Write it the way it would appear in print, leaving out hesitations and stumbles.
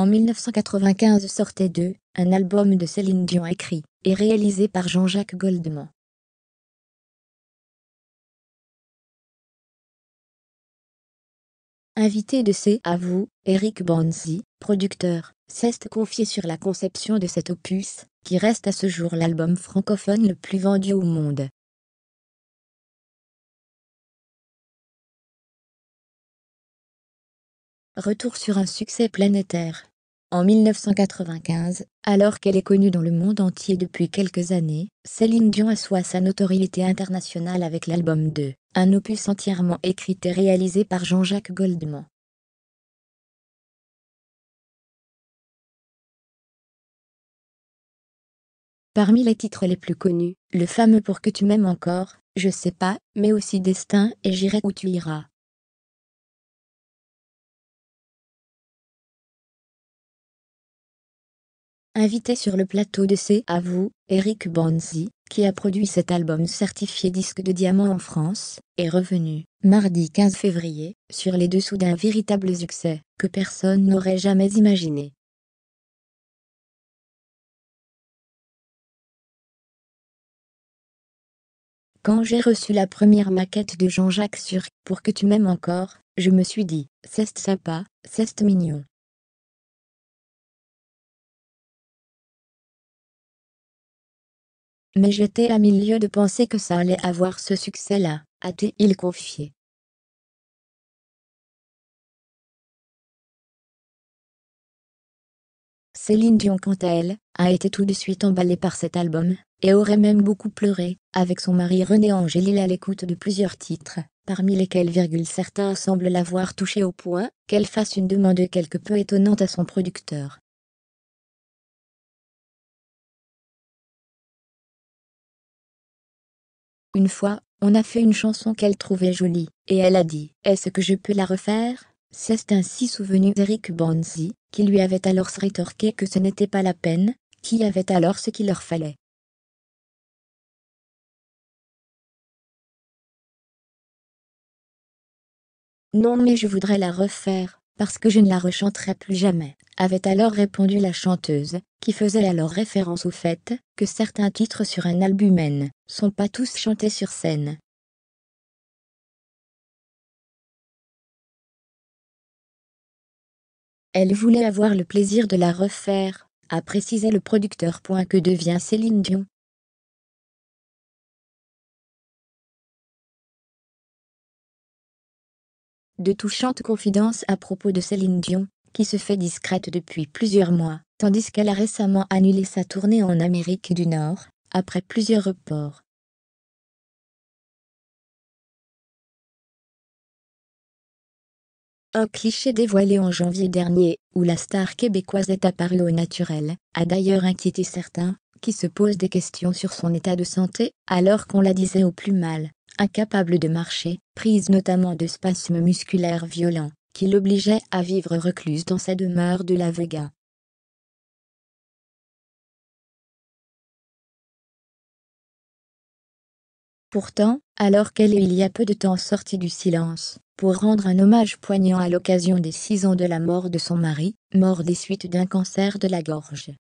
En 1995 sortait un album de Céline Dion écrit et réalisé par Jean-Jacques Goldman. Invité de C'est à vous, Eric Banzi, producteur, s'est confié sur la conception de cet opus, qui reste à ce jour l'album francophone le plus vendu au monde. Retour sur un succès planétaire. En 1995, alors qu'elle est connue dans le monde entier depuis quelques années, Céline Dion assoit sa notoriété internationale avec l'album 2, un opus entièrement écrit et réalisé par Jean-Jacques Goldman. Parmi les titres les plus connus, le fameux Pour que tu m'aimes encore, Je sais pas, mais aussi Destin et J'irai où tu iras. Invité sur le plateau de C'est à vous, Eric Banzi, qui a produit cet album certifié disque de diamant en France, est revenu, mardi 15 février, sur les dessous d'un véritable succès, que personne n'aurait jamais imaginé. Quand j'ai reçu la première maquette de Jean-Jacques sur Pour que tu m'aimes encore, je me suis dit, c'est sympa, c'est mignon. Mais j'étais à milieu de penser que ça allait avoir ce succès-là, a-t-il confié. Céline Dion quant à elle, a été tout de suite emballée par cet album, et aurait même beaucoup pleuré, avec son mari René Angélil à l'écoute de plusieurs titres, parmi lesquels certains semblent l'avoir touchée au point qu'elle fasse une demande quelque peu étonnante à son producteur. Une fois, on a fait une chanson qu'elle trouvait jolie, et elle a dit « Est-ce que je peux la refaire ?» C'est ainsi souvenu d'Eric Banzi, qui lui avait alors rétorqué que ce n'était pas la peine, qui avait alors ce qu'il leur fallait. Non mais je voudrais la refaire, parce que je ne la rechanterai plus jamais, avait alors répondu la chanteuse, qui faisait alors référence au fait que certains titres sur un album ne sont pas tous chantés sur scène. Elle voulait avoir le plaisir de la refaire, a précisé le producteur. Que devient Céline Dion? De touchantes confidences à propos de Céline Dion, qui se fait discrète depuis plusieurs mois, tandis qu'elle a récemment annulé sa tournée en Amérique du Nord, après plusieurs reports. Un cliché dévoilé en janvier dernier, où la star québécoise est apparue au naturel, a d'ailleurs inquiété certains, qui se posent des questions sur son état de santé, alors qu'on la disait au plus mal, incapable de marcher, prise notamment de spasmes musculaires violents, qui l'obligeaient à vivre recluse dans sa demeure de La Vega. Pourtant, alors qu'elle est il y a peu de temps sortie du silence, pour rendre un hommage poignant à l'occasion des 6 ans de la mort de son mari, mort des suites d'un cancer de la gorge,